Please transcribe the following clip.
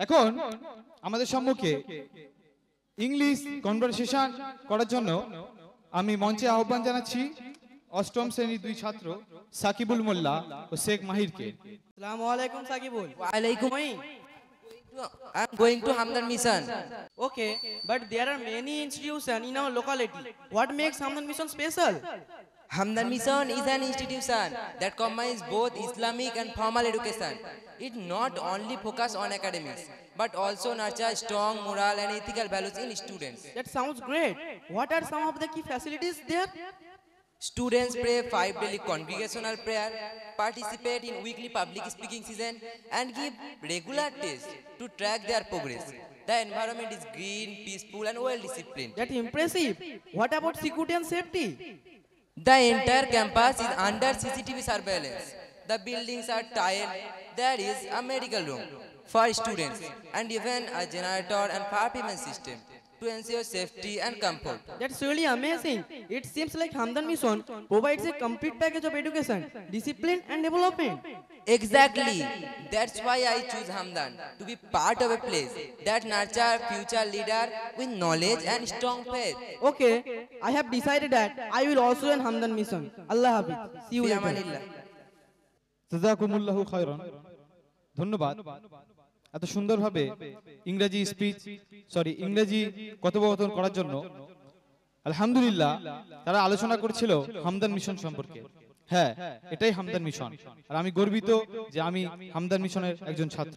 এখন আমাদের সম্মুখে ইংলিশ কনভারসেশন করার জন্য আমি মঞ্চে আহ্বান জানাচ্ছি অষ্টম শ্রেণীর দুই ছাত্র সাকিবুল মোল্লা ও শেখ মাহিরকে। আসসালামু আলাইকুম Shakibul. Walaikum. I'm going to Hamdan Mission. Okay, but there are many institutions in our locality. What makes Hamdan Mission special? Hamdan Mission is an institution that combines both Islamic and formal education. It not only focuses on academics, but also nurtures strong moral and ethical values in students. That sounds great. What are some of the key facilities there? Students pray 5 daily congregational prayer, participate in weekly public speaking season, and give regular tests to track their progress. The environment is green, peaceful, and well disciplined. That's impressive. What about security and safety? The entire campus is under CCTV surveillance. The buildings are tiled. There is a medical room for students and even a generator and fire payment system to ensure safety and comfort. That's really amazing. It seems like Hamdan Mission provides a complete package of education, discipline, and development. Exactly. That's why I choose Hamdan to be part of a place that nurture future leader with knowledge and strong faith. Okay, I have decided that I will also join Hamdan Mission. Allah Hafiz. See you Fi later. amanillah. জাযাকুমুল্লাহু খায়রান। ধন্যবাদ এত সুন্দরভাবে ইংরেজি কথোপকথন করার জন্য। আলহামদুলিল্লাহ, তারা আলোচনা করছিল হামদান মিশন সম্পর্কে। হ্যাঁ, এটাই হামদান মিশন, আর আমি গর্বিত যে আমি হামদান মিশনের একজন ছাত্র।